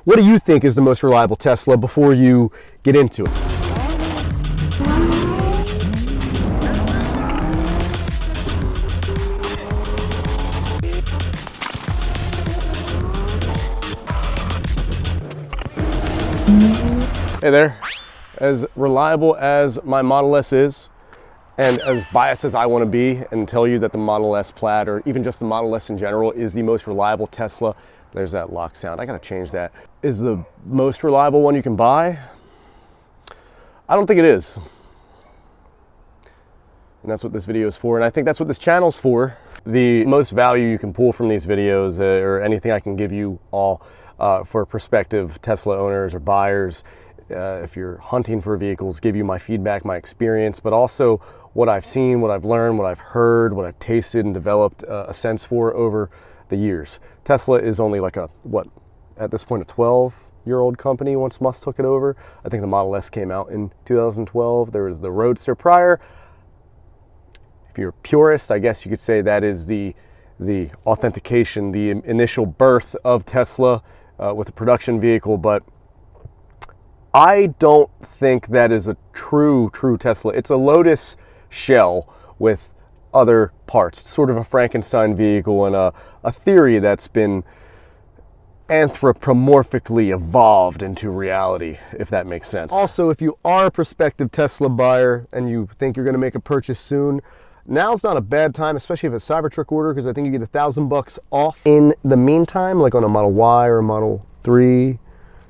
What do you think is the most reliable Tesla before you get into it? Hey there. As reliable as my Model S is, and as biased as I want to be and tell you that the Model S Plaid, or even just the Model S in general, is the most reliable Tesla, there's that lock sound, I gotta change that, is the most reliable one you can buy? I don't think it is. And that's what this video is for, and I think that's what this channel's for. The most value you can pull from these videos, or anything I can give you all for prospective Tesla owners or buyers, if you're hunting for vehicles, give you my feedback, my experience, but also what I've seen, what I've learned, what I've heard, what I've tasted and developed a sense for over the years. Tesla is only like at this point, a 12-year-old company once Musk took it over. I think the Model S came out in 2012. There was the Roadster prior. If you're a purist, I guess you could say that is the authentication, the initial birth of Tesla with a production vehicle, but I don't think that is a true Tesla. It's a Lotus shell with other parts. It's sort of a Frankenstein vehicle and a theory that's been anthropomorphically evolved into reality, if that makes sense. Also, if you are a prospective Tesla buyer and you think you're going to make a purchase soon, now's not a bad time, especially if it's a Cybertruck order, because I think you get $1,000 off in the meantime, like on a Model Y or a Model 3.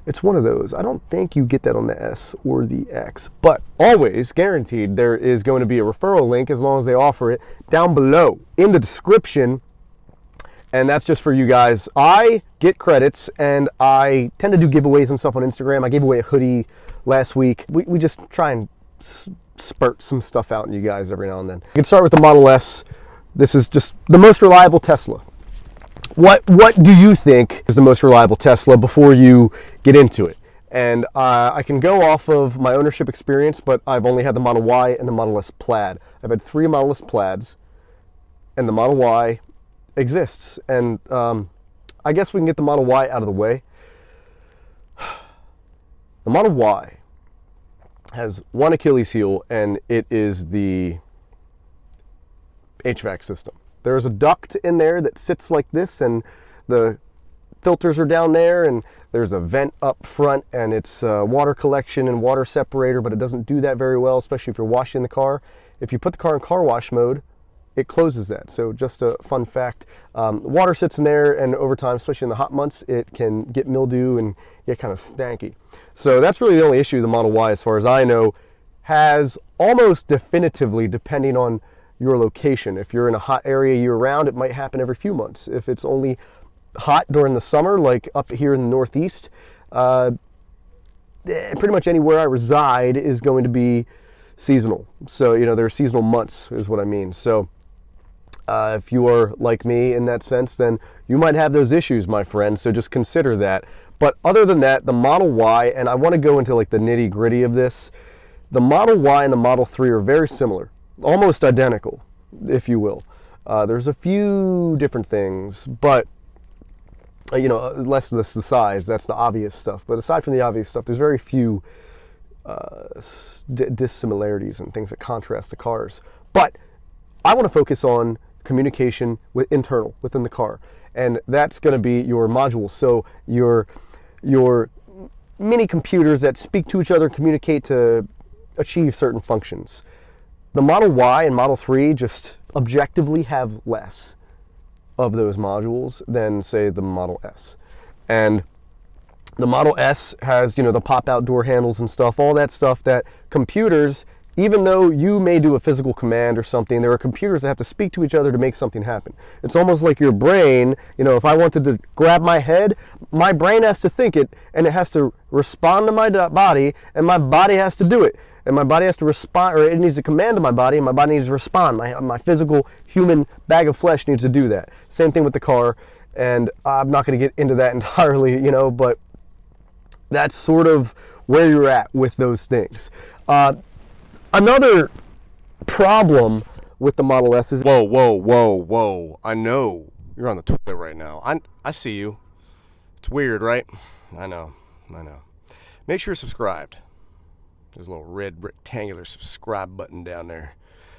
It's one of those. I don't think you get that on the S or the X, but always guaranteed there is going to be a referral link as long as they offer it down below in the description. And that's just for you guys. I get credits and I tend to do giveaways and stuff on Instagram. I gave away a hoodie last week. We just try and spurt some stuff out in you guys every now and then. You can start with the Model S. This is just the most reliable Tesla. What do you think is the most reliable Tesla before you get into it? And I can go off of my ownership experience, but I've only had the Model Y and the Model S Plaid. I've had 3 Model S Plaids, and the Model Y exists. And I guess we can get the Model Y out of the way. The Model Y has one Achilles heel, and it is the HVAC system. There's a duct in there that sits like this, and the filters are down there, and there's a vent up front, and it's water collection and water separator, but it doesn't do that very well, especially if you're washing the car. If you put the car in car wash mode, it closes that. So just a fun fact, water sits in there, and over time, especially in the hot months, it can get mildew and get kind of stanky. So that's really the only issue the Model Y, as far as I know, has almost definitively, depending on your location. If you're in a hot area year-round, it might happen every few months. If it's only hot during the summer, like up here in the Northeast, pretty much anywhere I reside is going to be seasonal. So, there are seasonal months is what I mean. So if you are like me in that sense, then you might have those issues, my friend. So just consider that. But other than that, the Model Y, and I want to go into like the nitty-gritty of this, the Model Y and the Model 3 are very similar. Almost identical, if you will. There's a few different things, but less the size, that's the obvious stuff. But aside from the obvious stuff, there's very few dissimilarities and things that contrast the cars. But I want to focus on communication internal within the car, and that's going to be your modules. So your mini computers that speak to each other, communicate to achieve certain functions. The Model Y and Model 3 just objectively have less of those modules than, say, the Model S. And the Model S has, the pop-out door handles and stuff, all that stuff that computers, even though you may do a physical command or something, there are computers that have to speak to each other to make something happen. It's almost like your brain, if I wanted to grab my head, my brain has to think it, and it has to respond to my body, and my body has to do it. And my body has to respond, or it needs to command to my body, and my body needs to respond. My physical human bag of flesh needs to do that. Same thing with the car, and I'm not going to get into that entirely, but that's sort of where you're at with those things. Another problem with the Model S is... Whoa. I know you're on the toilet right now. I see you. It's weird, right? I know. Make sure you're subscribed. There's a little red rectangular subscribe button down there.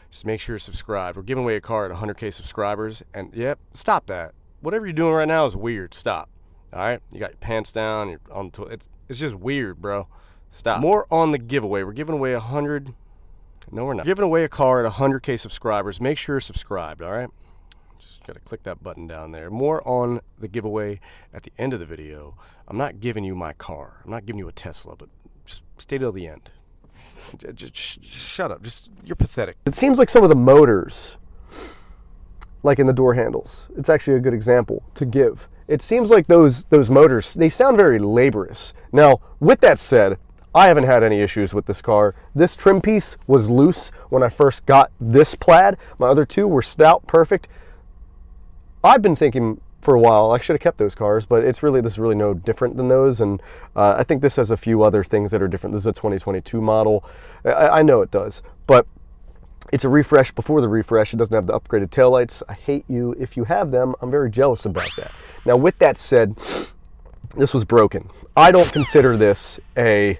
Just make sure you're subscribed. We're giving away a car at 100K subscribers. And, yep, stop that. Whatever you're doing right now is weird. Stop. All right? You got your pants down. You're on the toilet. It's just weird, bro. Stop. More on the giveaway. We're giving away 100. No, we're not. We're giving away a car at 100K subscribers. Make sure you're subscribed, all right? Just got to click that button down there. More on the giveaway at the end of the video. I'm not giving you my car. I'm not giving you a Tesla, but just stay till the end. Just shut up. You're pathetic. It seems like some of the motors, like in the door handles, it's actually a good example to give. It seems like those motors, they sound very laborious. Now, with that said, I haven't had any issues with this car. This trim piece was loose when I first got this Plaid. My other two were stout, perfect. I've been thinking for a while I should have kept those cars, but this is really no different than those, and I think this has a few other things that are different. This is a 2022 model. I know it does, but it's a refresh before the refresh. It doesn't have the upgraded taillights. I hate you if you have them. I'm very jealous about that. Now, with that said, this was broken. I don't consider this a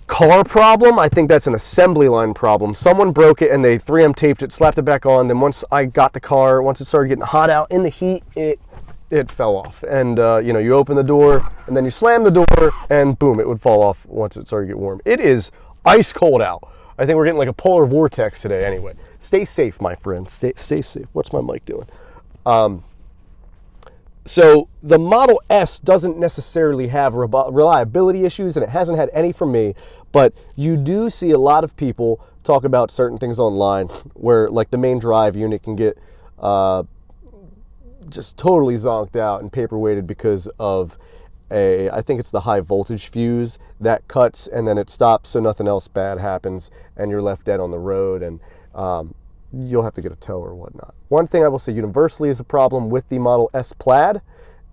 car problem. I think that's an assembly line problem. Someone broke it and they 3M taped it, slapped it back on. Then once I got the car, once it started getting hot out in the heat, it fell off. And you open the door and then you slam the door and boom, it would fall off once it started to get warm. It is ice cold out. I think we're getting like a polar vortex today. Anyway, stay safe, my friend. Stay safe. What's my mic doing? So the Model S doesn't necessarily have reliability issues, and it hasn't had any from me, but you do see a lot of people talk about certain things online where, like, the main drive unit can get just totally zonked out and paperweighted because of I think it's the high voltage fuse that cuts and then it stops so nothing else bad happens and you're left dead on the road, and you'll have to get a tow or whatnot. One thing I will say universally is a problem with the Model S Plaid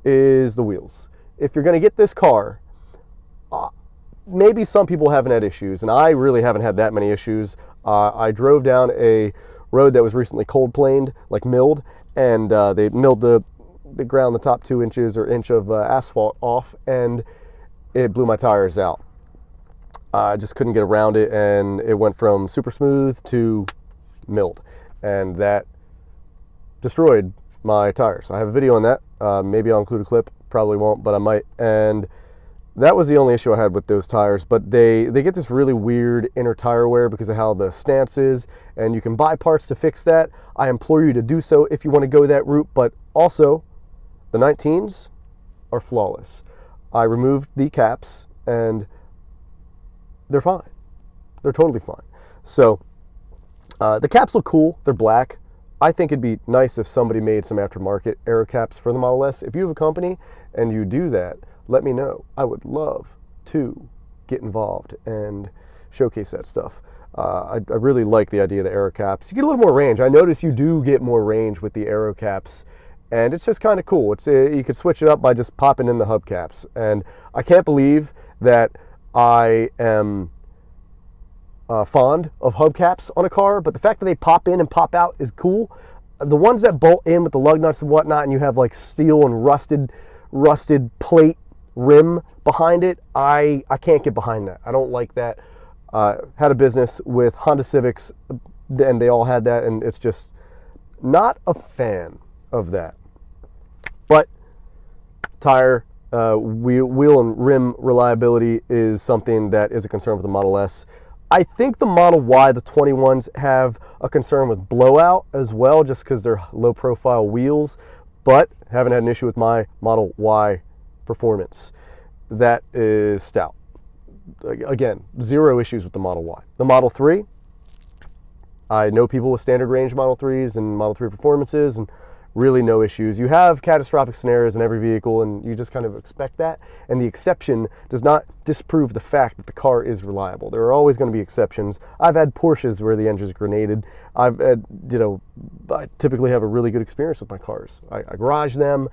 is the wheels. If you're going to get this car, maybe some people haven't had issues, and I really haven't had that many issues. I drove down a road that was recently cold planed, like milled, and they milled the ground, the top 2 inches or inch of asphalt off, and it blew my tires out. I just couldn't get around it, and it went from super smooth to milled, and that destroyed my tires. I have a video on that. Maybe I'll include a clip, probably won't, but I might. And that was the only issue I had with those tires, but they get this really weird inner tire wear because of how the stance is, and you can buy parts to fix that. I implore you to do so if you want to go that route, but also the 19s are flawless. I removed the caps and they're fine. They're totally fine. So the caps look cool. They're black. I think it'd be nice if somebody made some aftermarket aero caps for the Model S. If you have a company and you do that, let me know. I would love to get involved and showcase that stuff. I really like the idea of the aero caps. You get a little more range. I notice you do get more range with the aero caps, and it's just kind of cool. You could switch it up by just popping in the hubcaps. And I can't believe that I am fond of hubcaps on a car, but the fact that they pop in and pop out is cool. The ones that bolt in with the lug nuts and whatnot, and you have like steel and rusted plate rim behind it, I can't get behind that. I don't like that. Had a business with Honda Civics, and they all had that, and it's just not a fan of that. But tire, wheel and rim reliability is something that is a concern with the Model S. I think the Model Y, the 21s, have a concern with blowout as well, just because they're low profile wheels, but haven't had an issue with my Model Y performance. That is stout. Again, zero issues with the Model Y. The Model 3, I know people with standard range Model 3s and Model 3 performances, and really no issues. You have catastrophic scenarios in every vehicle, and you just kind of expect that, and the exception does not disprove the fact that the car is reliable. There are always going to be exceptions. I've had Porsches where the engine's grenaded. I've had, I typically have a really good experience with my cars. I garage them.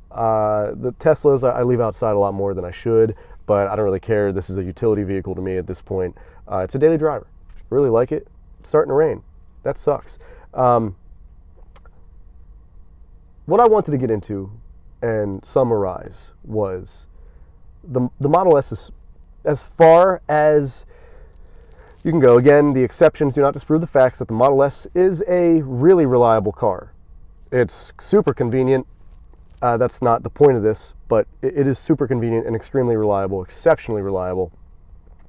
The Teslas I leave outside a lot more than I should, but I don't really care. This is a utility vehicle to me at this point. It's a daily driver. Really like it. It's starting to rain. That sucks. What I wanted to get into and summarize was the Model S is as far as you can go. Again, the exceptions do not disprove the facts that the Model S is a really reliable car. It's super convenient. That's not the point of this, but it is super convenient and extremely reliable, exceptionally reliable,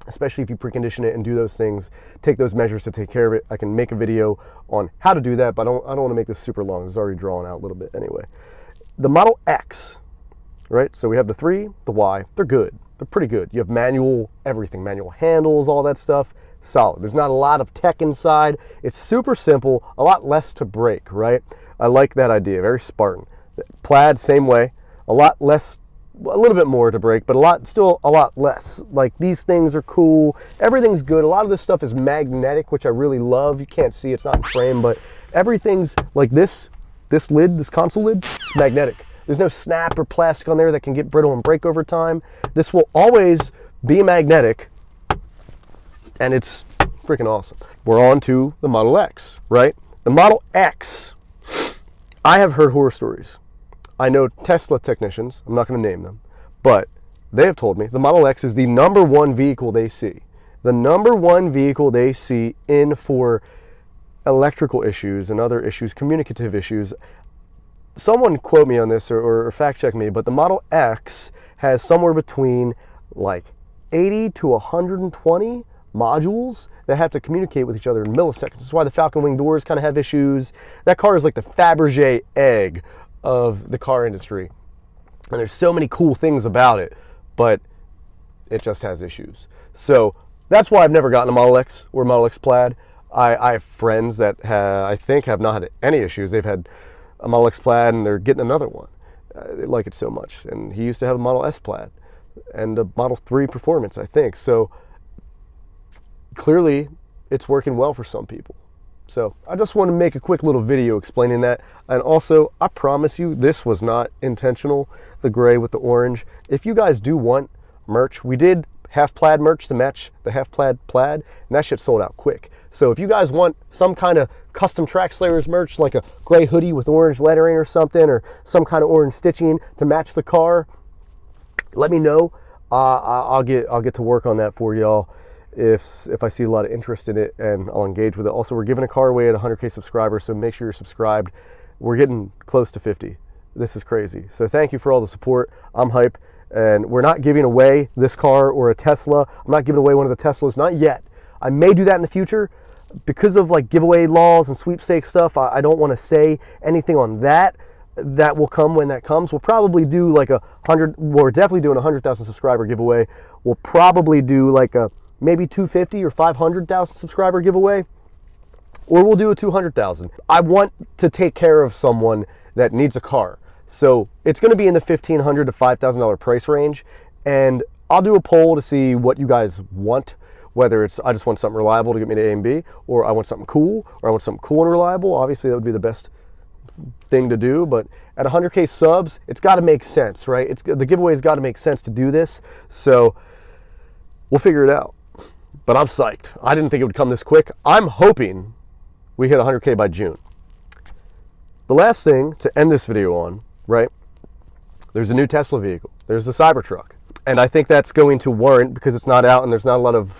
especially if you precondition it and do those things, take those measures to take care of it. I can make a video on how to do that, but I don't want to make this super long. It's already drawn out a little bit anyway. The Model X, right? So we have the 3, the Y. They're good. They're pretty good. You have manual everything, manual handles, all that stuff. Solid. There's not a lot of tech inside. It's super simple, a lot less to break, right? I like that idea. Very Spartan. Plaid, same way. A lot less, a little bit more to break, but still a lot less. Like, these things are cool. Everything's good. A lot of this stuff is magnetic, which I really love. You can't see, it's not in frame, but everything's like this lid, this console lid, it's magnetic. There's no snap or plastic on there that can get brittle and break over time. This will always be magnetic, and it's freaking awesome. We're on to the Model X, right? The Model X, I have heard horror stories. I know Tesla technicians, I'm not going to name them, but they have told me the Model X is the #1 vehicle they see. The #1 vehicle they see in for electrical issues and other issues, communicative issues. Someone quote me on this or fact check me, but the Model X has somewhere between like 80 to 120 modules that have to communicate with each other in milliseconds. That's why the Falcon Wing doors kind of have issues. That car is like the Fabergé egg of the car industry. And there's so many cool things about it, but it just has issues. So that's why I've never gotten a Model X or Model X Plaid. I have friends that I think have not had any issues. They've had a Model X Plaid and they're getting another one. They like it so much. And he used to have a Model S Plaid and a Model 3 Performance, I think. So clearly it's working well for some people. So I just want to make a quick little video explaining that. And also, I promise you, this was not intentional, the gray with the orange. If you guys do want merch, we did half plaid merch to match the half plaid, and that shit sold out quick. So if you guys want some kind of custom TrackSlayers merch, like a gray hoodie with orange lettering or something, or some kind of orange stitching to match the car, let me know. I'll get to work on that for y'all. If I see a lot of interest in it, and I'll engage with it. Also, we're giving a car away at 100K subscribers, so make sure you're subscribed. We're getting close to 50. This is crazy. So thank you for all the support. I'm hype, and we're not giving away this car or a Tesla. I'm not giving away one of the Teslas, not yet. I may do that in the future. Because of like giveaway laws and sweepstakes stuff, I don't want to say anything on that. That will come when that comes. We'll probably do like we're definitely doing a 100,000 subscriber giveaway. We'll probably do like a maybe 250 or 500,000 subscriber giveaway, or we'll do a 200,000. I want to take care of someone that needs a car. So it's going to be in the $1,500 to $5,000 price range. And I'll do a poll to see what you guys want, whether it's I just want something reliable to get me to A and B, or I want something cool, or I want something cool and reliable. Obviously that would be the best thing to do, but at 100K subs, it's got to make sense, right? The giveaway's got to make sense to do this. So we'll figure it out. But I'm psyched. I didn't think it would come this quick. I'm hoping we hit 100K by June. The last thing to end this video on, right? There's a new Tesla vehicle. There's the Cybertruck. And I think that's going to warrant, because it's not out and there's not a lot of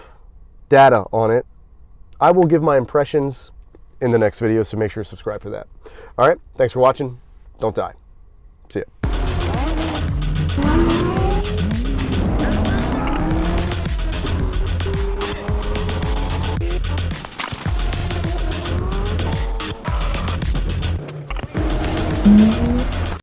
data on it, I will give my impressions in the next video, so make sure to subscribe for that. All right, thanks for watching. Don't die. See ya.